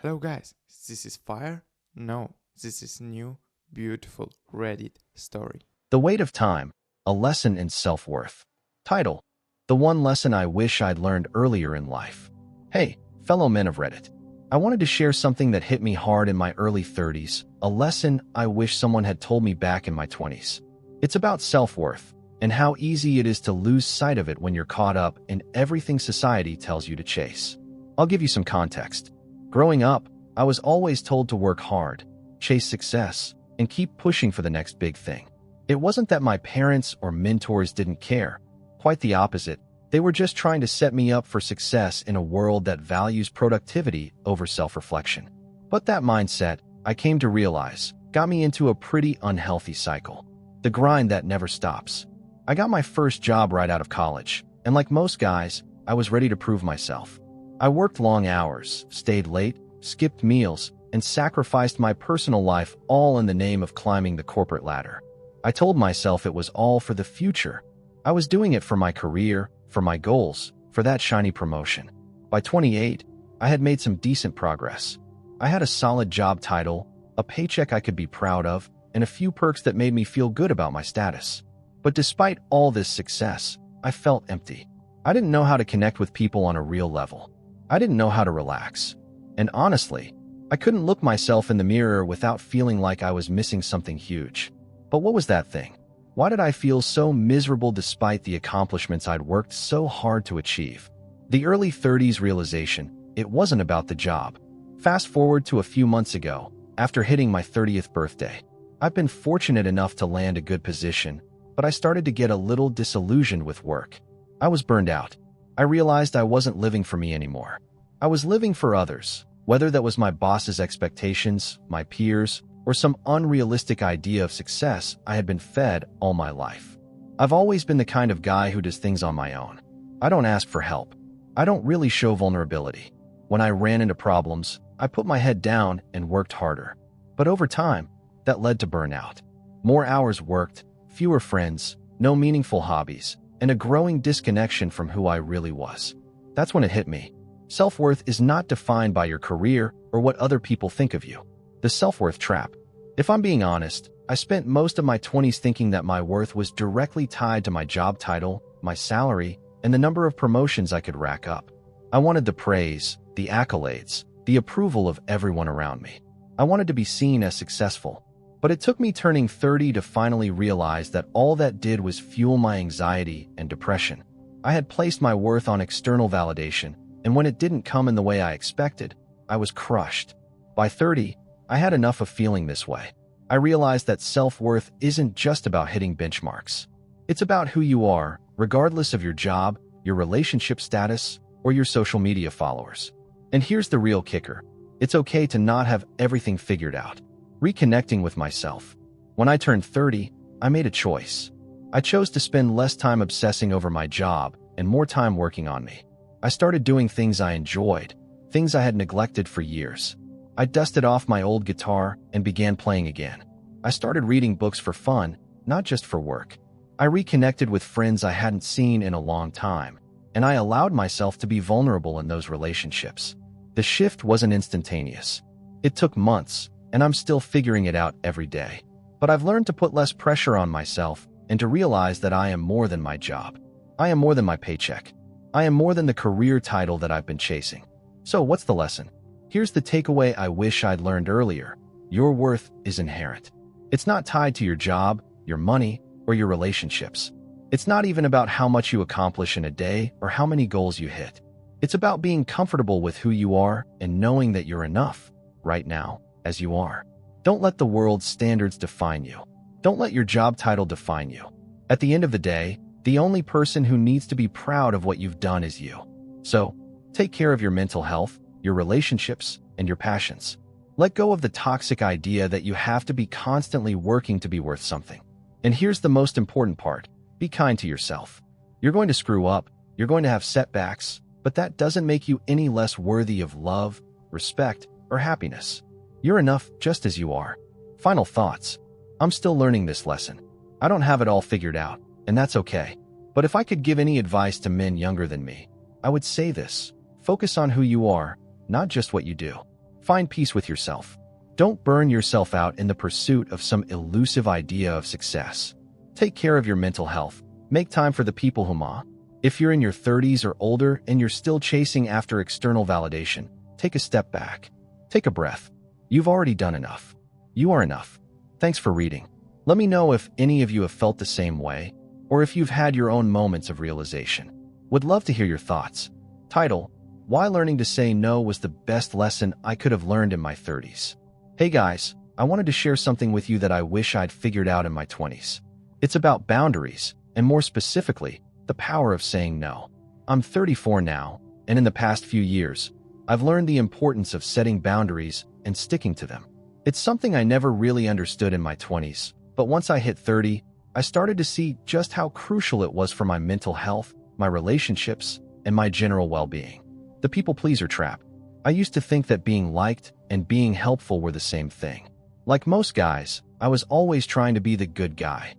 Hello guys, this is fire? No, this is new, beautiful Reddit story. The Weight of Time, A Lesson in Self-Worth. Title: The One Lesson I Wish I'd Learned Earlier in Life. Hey, fellow men of Reddit. I wanted to share something that hit me hard in my early 30s, a lesson I wish someone had told me back in my 20s. It's about self-worth, and how easy it is to lose sight of it when you're caught up in everything society tells you to chase. I'll give you some context. Growing up, I was always told to work hard, chase success, and keep pushing for the next big thing. It wasn't that my parents or mentors didn't care. Quite the opposite. They were just trying to set me up for success in a world that values productivity over self-reflection. But that mindset, I came to realize, got me into a pretty unhealthy cycle. The grind that never stops. I got my first job right out of college, and like most guys, I was ready to prove myself. I worked long hours, stayed late, skipped meals, and sacrificed my personal life all in the name of climbing the corporate ladder. I told myself it was all for the future. I was doing it for my career, for my goals, for that shiny promotion. By 28, I had made some decent progress. I had a solid job title, a paycheck I could be proud of, and a few perks that made me feel good about my status. But despite all this success, I felt empty. I didn't know how to connect with people on a real level. I didn't know how to relax. And honestly, I couldn't look myself in the mirror without feeling like I was missing something huge. But what was that thing? Why did I feel so miserable despite the accomplishments I'd worked so hard to achieve? The early 30s realization, it wasn't about the job. Fast forward to a few months ago, after hitting my 30th birthday. I've been fortunate enough to land a good position, but I started to get a little disillusioned with work. I was burned out. I realized I wasn't living for me anymore. I was living for others, whether that was my boss's expectations, my peers, or some unrealistic idea of success I had been fed all my life. I've always been the kind of guy who does things on my own. I don't ask for help. I don't really show vulnerability. When I ran into problems, I put my head down and worked harder. But over time, that led to burnout. More hours worked, fewer friends, no meaningful hobbies, and a growing disconnection from who I really was. That's when it hit me. Self-worth is not defined by your career or what other people think of you. The self-worth trap. If I'm being honest, I spent most of my 20s thinking that my worth was directly tied to my job title, my salary, and the number of promotions I could rack up. I wanted the praise, the accolades, the approval of everyone around me. I wanted to be seen as successful. But it took me turning 30 to finally realize that all that did was fuel my anxiety and depression. I had placed my worth on external validation, and when it didn't come in the way I expected, I was crushed. By 30, I had enough of feeling this way. I realized that self-worth isn't just about hitting benchmarks. It's about who you are, regardless of your job, your relationship status, or your social media followers. And here's the real kicker. It's okay to not have everything figured out. Reconnecting with myself. When I turned 30, I made a choice. I chose to spend less time obsessing over my job and more time working on me. I started doing things I enjoyed, things I had neglected for years. I dusted off my old guitar and began playing again. I started reading books for fun, not just for work. I reconnected with friends I hadn't seen in a long time, and I allowed myself to be vulnerable in those relationships. The shift wasn't instantaneous. It took months, and I'm still figuring it out every day. But I've learned to put less pressure on myself and to realize that I am more than my job. I am more than my paycheck. I am more than the career title that I've been chasing. So what's the lesson? Here's the takeaway I wish I'd learned earlier. Your worth is inherent. It's not tied to your job, your money, or your relationships. It's not even about how much you accomplish in a day or how many goals you hit. It's about being comfortable with who you are and knowing that you're enough, right now, as you are. Don't let the world's standards define you. Don't let your job title define you. At the end of the day, the only person who needs to be proud of what you've done is you. So, take care of your mental health, your relationships, and your passions. Let go of the toxic idea that you have to be constantly working to be worth something. And here's the most important part. Be kind to yourself. You're going to screw up, you're going to have setbacks, but that doesn't make you any less worthy of love, respect, or happiness. You're enough just as you are. Final thoughts. I'm still learning this lesson. I don't have it all figured out, and that's okay. But if I could give any advice to men younger than me, I would say this. Focus on who you are, not just what you do. Find peace with yourself. Don't burn yourself out in the pursuit of some elusive idea of success. Take care of your mental health. Make time for the people who matter. If you're in your 30s or older and you're still chasing after external validation, take a step back. Take a breath. You've already done enough. You are enough. Thanks for reading. Let me know if any of you have felt the same way, or if you've had your own moments of realization. Would love to hear your thoughts. Title: Why Learning to Say No Was the Best Lesson I Could Have Learned in My 30s. Hey guys, I wanted to share something with you that I wish I'd figured out in my 20s. It's about boundaries, and more specifically, the power of saying no. I'm 34 now, and in the past few years, I've learned the importance of setting boundaries and sticking to them. It's something I never really understood in my 20s, but once I hit 30, I started to see just how crucial it was for my mental health, my relationships, and my general well-being. The people-pleaser trap. I used to think that being liked and being helpful were the same thing. Like most guys, I was always trying to be the good guy.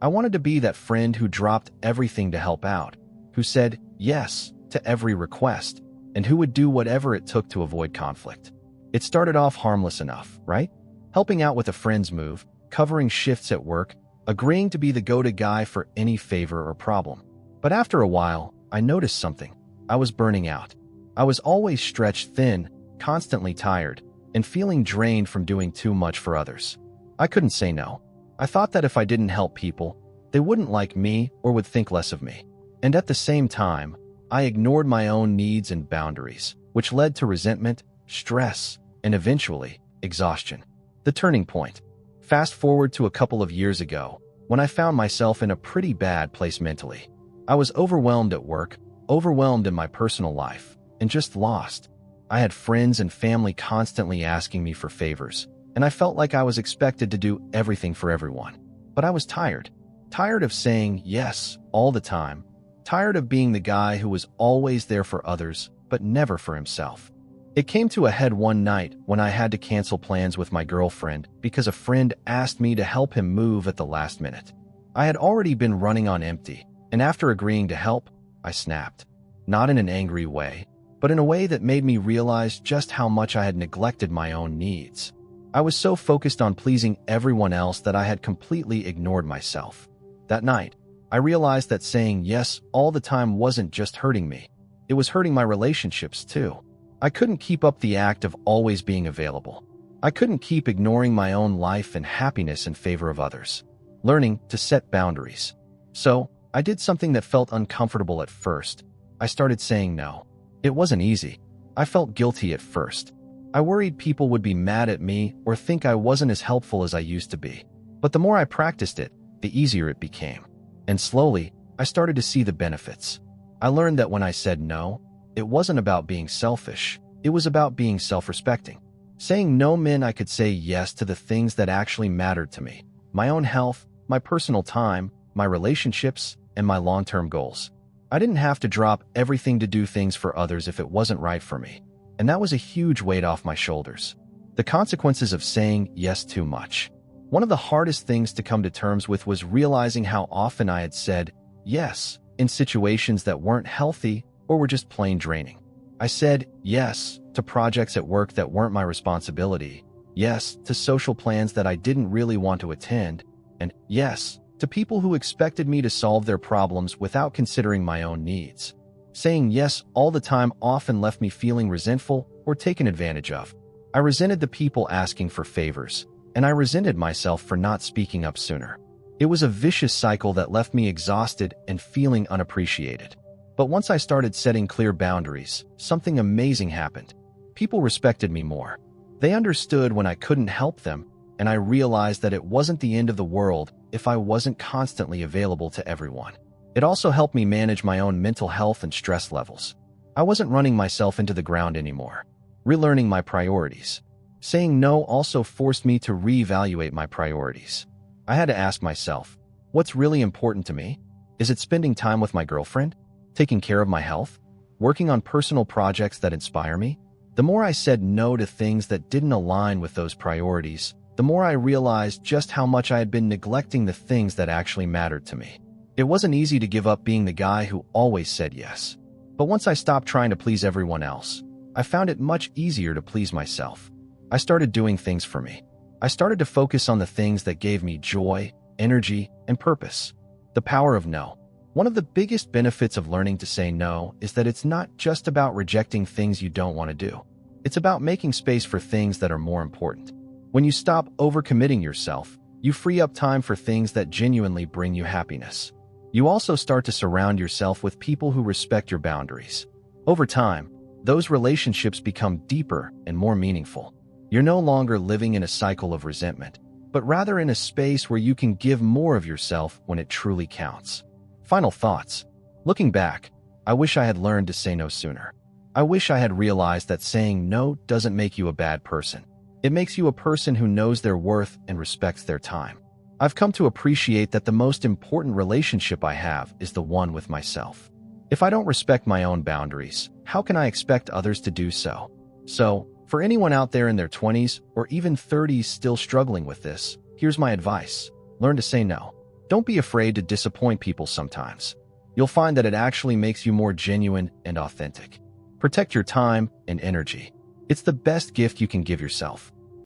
I wanted to be that friend who dropped everything to help out, who said yes to every request, and who would do whatever it took to avoid conflict. It started off harmless enough, right? Helping out with a friend's move, covering shifts at work, agreeing to be the go-to guy for any favor or problem. But after a while, I noticed something. I was burning out. I was always stretched thin, constantly tired, and feeling drained from doing too much for others. I couldn't say no. I thought that if I didn't help people, they wouldn't like me or would think less of me. And at the same time, I ignored my own needs and boundaries, which led to resentment, stress, and eventually, exhaustion. The turning point. Fast forward to a couple of years ago, when I found myself in a pretty bad place mentally. I was overwhelmed at work, overwhelmed in my personal life, and just lost. I had friends and family constantly asking me for favors, and I felt like I was expected to do everything for everyone. But I was tired. Tired of saying yes all the time. Tired of being the guy who was always there for others, but never for himself. It came to a head one night when I had to cancel plans with my girlfriend because a friend asked me to help him move at the last minute. I had already been running on empty, and after agreeing to help, I snapped. Not in an angry way, but in a way that made me realize just how much I had neglected my own needs. I was so focused on pleasing everyone else that I had completely ignored myself. That night, I realized that saying yes all the time wasn't just hurting me. It was hurting my relationships too. I couldn't keep up the act of always being available. I couldn't keep ignoring my own life and happiness in favor of others. Learning to set boundaries. So, I did something that felt uncomfortable at first. I started saying no. It wasn't easy. I felt guilty at first. I worried people would be mad at me or think I wasn't as helpful as I used to be. But the more I practiced it, the easier it became. And slowly, I started to see the benefits. I learned that when I said no, it wasn't about being selfish. It was about being self-respecting. Saying no meant I could say yes to the things that actually mattered to me. My own health, my personal time, my relationships, and my long-term goals. I didn't have to drop everything to do things for others if it wasn't right for me. And that was a huge weight off my shoulders. The consequences of saying yes too much. One of the hardest things to come to terms with was realizing how often I had said yes in situations that weren't healthy or were just plain draining. I said yes to projects at work that weren't my responsibility, yes to social plans that I didn't really want to attend, and yes to people who expected me to solve their problems without considering my own needs. Saying yes all the time often left me feeling resentful or taken advantage of. I resented the people asking for favors, and I resented myself for not speaking up sooner. It was a vicious cycle that left me exhausted and feeling unappreciated. But once I started setting clear boundaries, something amazing happened. People respected me more. They understood when I couldn't help them, and I realized that it wasn't the end of the world if I wasn't constantly available to everyone. It also helped me manage my own mental health and stress levels. I wasn't running myself into the ground anymore. Relearning my priorities. Saying no also forced me to reevaluate my priorities. I had to ask myself, what's really important to me? Is it spending time with my girlfriend? Taking care of my health? Working on personal projects that inspire me? The more I said no to things that didn't align with those priorities, the more I realized just how much I had been neglecting the things that actually mattered to me. It wasn't easy to give up being the guy who always said yes. But once I stopped trying to please everyone else, I found it much easier to please myself. I started doing things for me. I started to focus on the things that gave me joy, energy, and purpose. The power of no. One of the biggest benefits of learning to say no is that it's not just about rejecting things you don't want to do. It's about making space for things that are more important. When you stop overcommitting yourself, you free up time for things that genuinely bring you happiness. You also start to surround yourself with people who respect your boundaries. Over time, those relationships become deeper and more meaningful. You're no longer living in a cycle of resentment, but rather in a space where you can give more of yourself when it truly counts. Final thoughts. Looking back, I wish I had learned to say no sooner. I wish I had realized that saying no doesn't make you a bad person. It makes you a person who knows their worth and respects their time. I've come to appreciate that the most important relationship I have is the one with myself. If I don't respect my own boundaries, how can I expect others to do so? So, for anyone out there in their 20s or even 30s still struggling with this, here's my advice. Learn to say no. Don't be afraid to disappoint people sometimes. You'll find that it actually makes you more genuine and authentic. Protect your time and energy. It's the best gift you can give yourself.